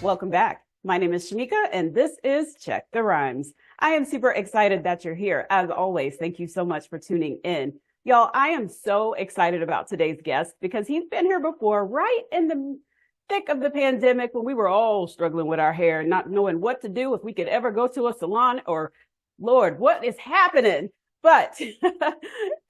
Welcome back. My name is Shamika, and this is Check the Rhymes. I am super excited that you're here. As always, thank you so much for tuning in. Y'all, I am so excited about today's guest because he's been here before, right in the thick of the pandemic when we were all struggling with our hair, not knowing what to do, if we could ever go to a salon, or Lord, what is happening? But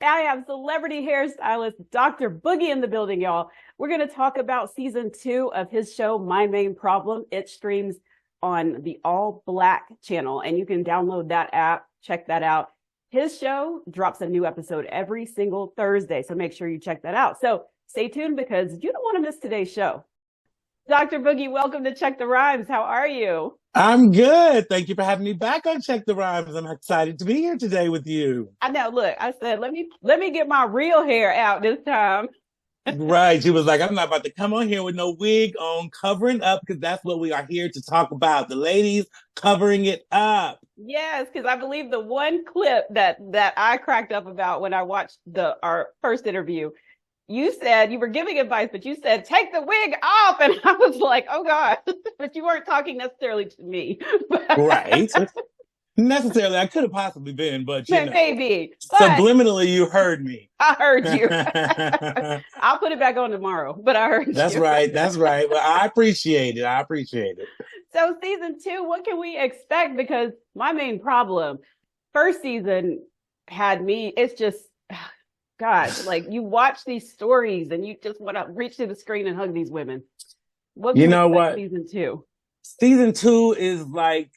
I have celebrity hairstylist Dr. Boogie in the building, y'all. We're going to talk about season 2 of his show, My Main Problem. It streams on the ALLBLK channel, and you can download that app, check that out. His show drops a new episode every single Thursday, so make sure you check that out. So stay tuned because you don't want to miss today's show. Dr. Boogie, welcome to Check the Rhymes. How are you? I'm good. Thank you for having me back on Check the Rhymes. I'm excited to be here today with you. I know. Look, I said, let me get my real hair out this time. Right. She was like, I'm not about to come on here with no wig on, covering up, because that's what we are here to talk about. The ladies covering it up. Yes, because I believe the one clip that I cracked up about when I watched our first interview, you said you were giving advice, but you said, take the wig off. And I was like, oh God, but you weren't talking necessarily to me. Right. Necessarily, I could have possibly been, but you know. Maybe. Subliminally, you heard me. I heard you. I'll put it back on tomorrow, but I heard That's you. right. That's right. Well, I appreciate it. So season 2, what can we expect? Because my main problem, first season had me, it's just, God, like you watch these stories and you just want to reach to the screen and hug these women. What can you know what? Season 2? Season 2 is like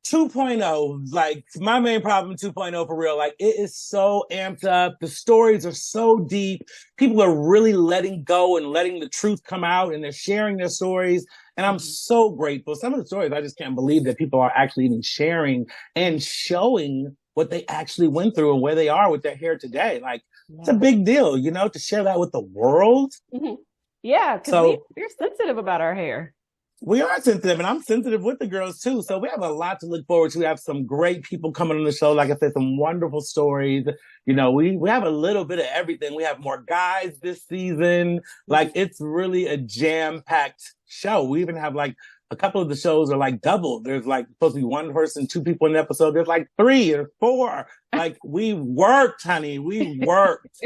2.0, like My Main Problem 2.0 for real. Like it is so amped up. The stories are so deep. People are really letting go and letting the truth come out, and they're sharing their stories. And I'm so grateful. Some of the stories, I just can't believe that people are actually even sharing and showing what they actually went through and where they are with their hair today. Like it's a big deal, you know, to share that with the world. Mm-hmm. Yeah, because we're sensitive about our hair. We are sensitive, and I'm sensitive with the girls too. So we have a lot to look forward to. We have some great people coming on the show. Like I said, some wonderful stories. You know, we have a little bit of everything. We have more guys this season. Like it's really a jam-packed show. We even have like a couple of the shows are like double. There's like supposed to be one person, 2 people in the episode. There's like 3 or 4. Like we worked, honey. We worked.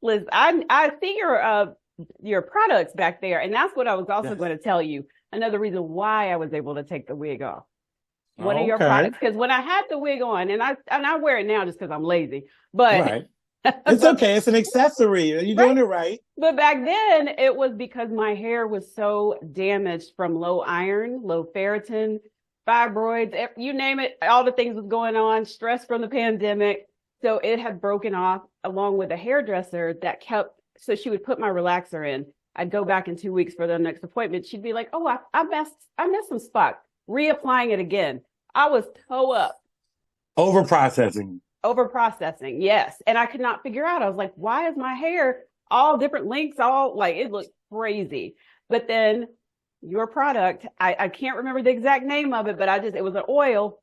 Liz, I see your products back there, and that's what I was also going to tell you. Another reason why I was able to take the wig off. One of your products, because when I had the wig on, and I wear it now just because I'm lazy, but right. It's okay. It's an accessory. You're doing it right. But back then, it was because my hair was so damaged from low iron, low ferritin, fibroids, you name it. All the things was going on, stress from the pandemic. So it had broken off along with a hairdresser that kept. So she would put my relaxer in. I'd go back in 2 weeks for the next appointment. She'd be like, oh, I missed some spots. Reapplying it again. I was toe up. Over processing, yes. And I could not figure out. I was like, why is my hair all different lengths? All like, it looked crazy. But then your product, I can't remember the exact name of it, but it was an oil.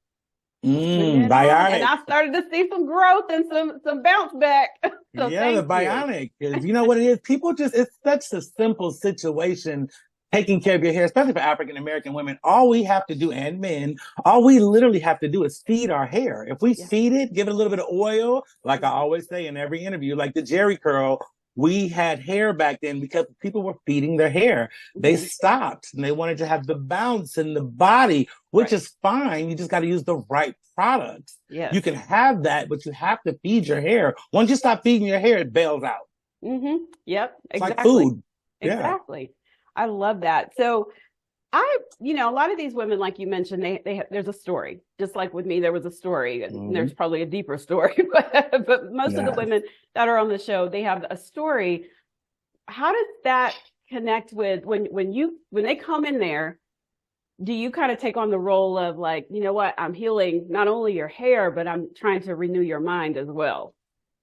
Bionic. And I started to see some growth and some bounce back. So yeah, the Bionic. You know what it is? People it's such a simple situation taking care of your hair, especially for African American women. All we have to do, and men, all we literally have to do is feed our hair. If we feed it, give it a little bit of oil, like I always say in every interview, like the Jerry curl, we had hair back then because people were feeding their hair. They stopped and they wanted to have the bounce in the body, which is fine. You just got to use the right products. Yes. You can have that, but you have to feed your hair. Once you stop feeding your hair, it bails out. Mm-hmm. Yep. It's exactly. like food. Exactly. I love that. So a lot of these women, like you mentioned, there's a story. Just like with me, there was a story. Mm-hmm. There's probably a deeper story, but most of the women that are on the show, they have a story. How does that connect with when they come in there? Do you kind of take on the role of like, you know what, I'm healing not only your hair, but I'm trying to renew your mind as well?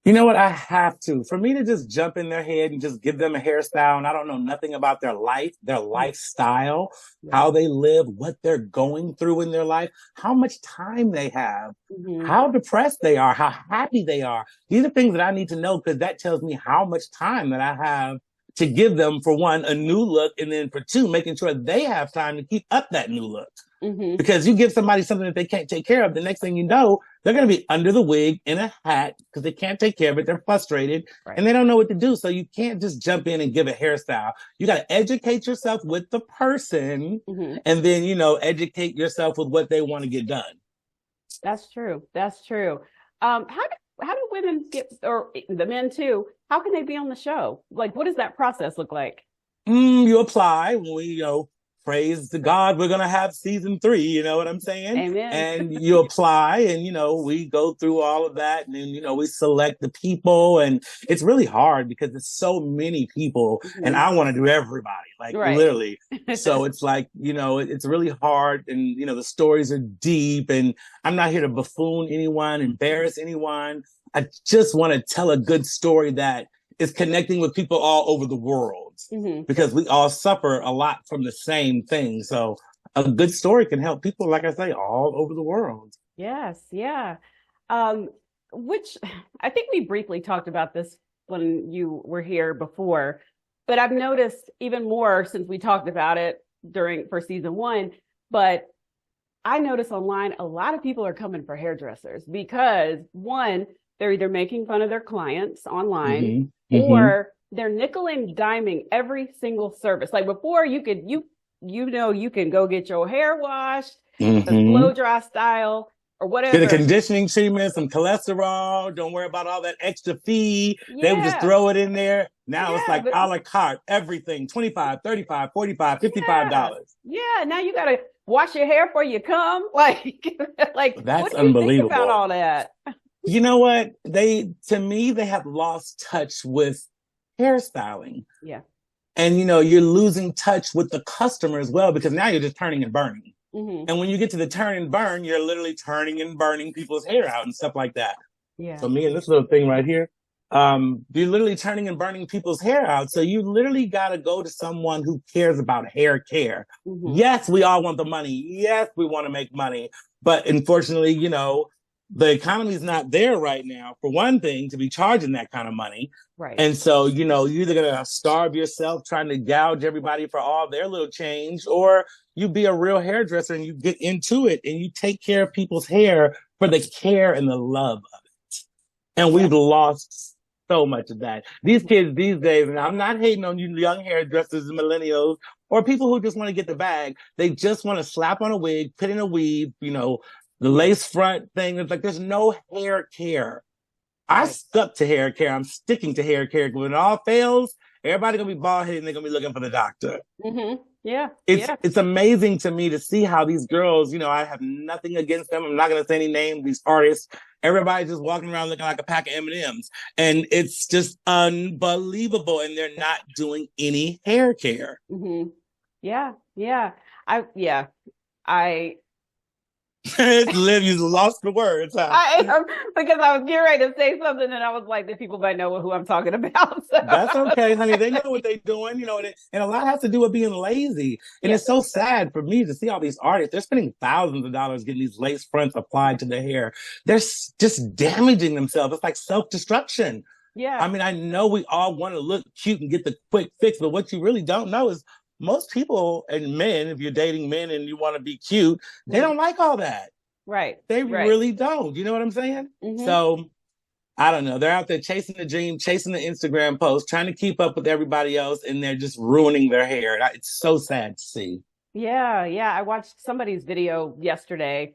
You know what? I have to. For me to just jump in their head and just give them a hairstyle, and I don't know nothing about their life, their lifestyle, how they live, what they're going through in their life, how much time they have, how depressed they are, how happy they are. These are things that I need to know because that tells me how much time that I have to give them, for one, a new look, and then for two, making sure they have time to keep up that new look. Mm-hmm. Because you give somebody something that they can't take care of, the next thing you know, they're going to be under the wig in a hat because they can't take care of it. They're frustrated and they don't know what to do. So you can't just jump in and give a hairstyle. You got to educate yourself with the person and then, you know, educate yourself with what they want to get done. That's true. That's true. How do women get, or the men too, how can they be on the show? Like, what does that process look like? You apply. We, you know, praise to God, we're going to have season 3. You know what I'm saying? Amen. And you apply and, you know, we go through all of that and then, you know, we select the people and it's really hard because there's so many people and I want to do everybody, like literally. So it's like, you know, it's really hard and, you know, the stories are deep and I'm not here to buffoon anyone, embarrass anyone. I just want to tell a good story that is connecting with people all over the world because we all suffer a lot from the same thing. So a good story can help people, like I say, all over the world. Yes. Yeah. Which I think we briefly talked about this when you were here before, but I've noticed even more since we talked about it for season 1, but I notice online, a lot of people are coming for hairdressers because one, they're either making fun of their clients online or they're nickel and diming every single service. Like before you could, you can go get your hair washed, the blow dry style or whatever. Get a conditioning treatment, some cholesterol. Don't worry about all that extra fee. They would just throw it in there. Now it's like a la carte, everything, $25, $35, $45, $55. Yeah. Now you got to wash your hair before you come. Like that's what do unbelievable. You think about all that? You know what? To me, they have lost touch with hairstyling. Yeah. And, you know, you're losing touch with the customer as well, because now you're just turning and burning. And when you get to the turn and burn, you're literally turning and burning people's hair out and stuff like that. Yeah. So me and this little thing right here, you're literally turning and burning people's hair out. So you literally got to go to someone who cares about hair care. Yes, we all want the money. Yes, we want to make money. But unfortunately, you know, the economy is not there right now, for one thing, to be charging that kind of money. Right. And so, you know, you're either going to starve yourself trying to gouge everybody for all their little change, or you be a real hairdresser and you get into it and you take care of people's hair for the care and the love of it. And we've lost so much of that. These kids these days, and I'm not hating on you young hairdressers and millennials or people who just want to get the bag. They just want to slap on a wig, put in a weave, you know, the lace front thing. It's like there's no hair care. I stuck to hair care. I'm sticking to hair care. When it all fails, everybody's gonna be bald headed and they're gonna be looking for the doctor. Yeah. It's amazing to me to see how these girls, you know, I have nothing against them. I'm not gonna say any names, these artists. Everybody's just walking around looking like a pack of M&Ms. And it's just unbelievable. And they're not doing any hair care. Yeah. Liv, you lost the words. Huh? Because I was getting ready to say something and I was like, the people might know who I'm talking about. So. That's okay, honey. They know what they're doing, you know, and a lot has to do with being lazy. And it's so sad for me to see all these artists. They're spending thousands of dollars getting these lace fronts applied to their hair. They're just damaging themselves. It's like self-destruction. Yeah. I mean, I know we all want to look cute and get the quick fix, but what you really don't know is most people and men, if you're dating men and you want to be cute, they don't like all that. Right. They really don't. You know what I'm saying? So I don't know. They're out there chasing the dream, chasing the Instagram post, trying to keep up with everybody else, and they're just ruining their hair. It's so sad to see. Yeah. I watched somebody's video yesterday.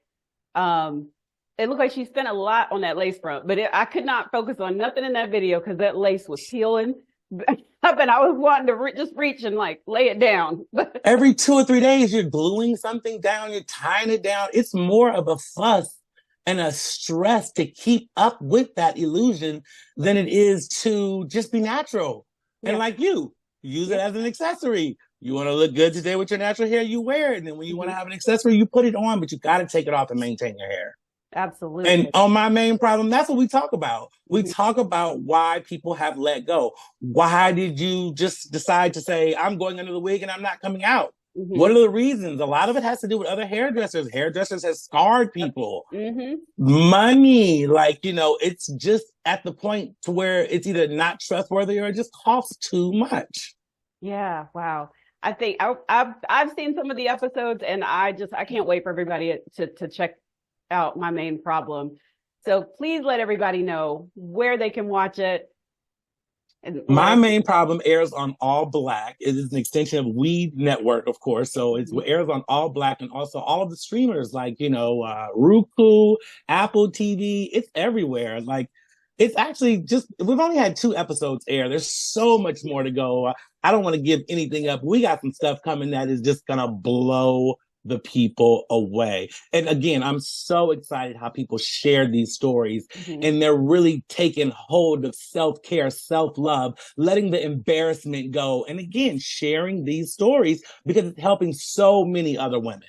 It looked like she spent a lot on that lace front, but I could not focus on nothing in that video because that lace was peeling up and I was wanting to just reach and like lay it down. Every 2 or 3 days, you're gluing something down, you're tying it down. It's more of a fuss and a stress to keep up with that illusion than it is to just be natural. And like you use it as an accessory. You want to look good today with your natural hair, you wear it. And then when you want to have an accessory, you put it on, but you got to take it off and maintain your hair. Absolutely. And on My Main Problem, that's what we talk about. We talk about why people have let go. Why did you just decide to say, I'm going under the wig and I'm not coming out? Mm-hmm. What are the reasons? A lot of it has to do with other hairdressers. Hairdressers have scarred people. Mm-hmm. Money, like, it's just at the point to where it's either not trustworthy or it just costs too much. Yeah. Wow. I think I've seen some of the episodes, and I can't wait for everybody to check out My Main Problem. So please let everybody know where they can watch it. My Main Problem airs on ALLBLK. It is an extension of Weed Network, of course. So it airs on ALLBLK, and also all of the streamers like, Roku, Apple TV. It's everywhere. Like, it's actually we've only had 2 episodes air. There's so much more to go. I don't want to give anything up. We got some stuff coming that is just going to blow the people away. And again, I'm so excited how people share these stories, and they're really taking hold of self-care, self-love, letting the embarrassment go. And again, sharing these stories because it's helping so many other women.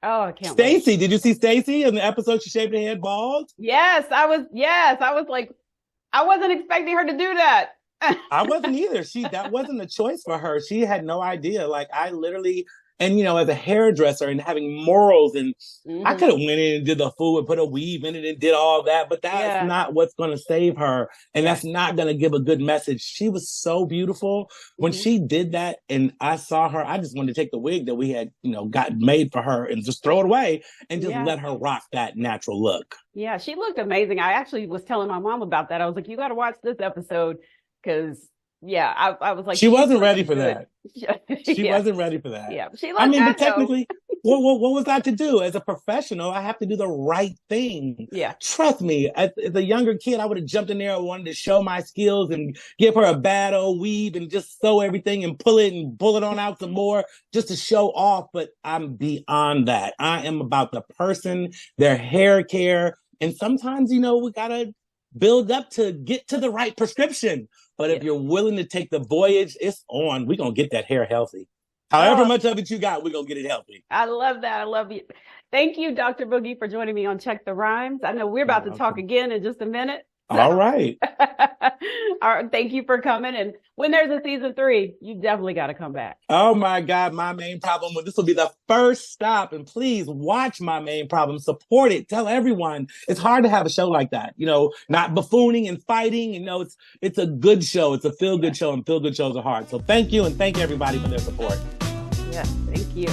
Oh, I can't Stacey, wait. did you see Stacey in the episode she shaved her head bald? Yes, I was like, I wasn't expecting her to do that. I wasn't either. That wasn't a choice for her. She had no idea. Like, I literally, and as a hairdresser and having morals, and I could have went in and did the food and put a weave in it and did all that, but that's not what's going to save her. And that's not going to give a good message. She was so beautiful when she did that. And I saw her, I just wanted to take the wig that we had, got made for her and just throw it away and just let her rock that natural look. Yeah, she looked amazing. I actually was telling my mom about that. I was like, you got to watch this episode because, I was like, she wasn't ready for that. She wasn't ready for that. Yeah, she but technically, what was I to do? As a professional, I have to do the right thing. Yeah. Trust me, as a younger kid, I would have jumped in there and wanted to show my skills and give her a bad old weave and just sew everything and pull it on out some more just to show off. But I'm beyond that. I am about the person, their hair care. And sometimes, we got to build up to get to the right prescription. But if you're willing to take the voyage, it's on. We're going to get that hair healthy. However much of it you got, we're going to get it healthy. I love that. I love you. Thank you, Dr. Boogie, for joining me on Check the Rhymes. I know we're about to talk again in just a minute. All right. All right. Thank you for coming. And when there's a season 3, you definitely got to come back. Oh my God. My Main Problem. This will be the first stop. And please watch My Main Problem. Support it. Tell everyone. It's hard to have a show like that. Not buffooning and fighting. It's a good show. It's a feel-good show, and feel-good shows are hard. So thank you. And thank everybody for their support. Yes. Thank you.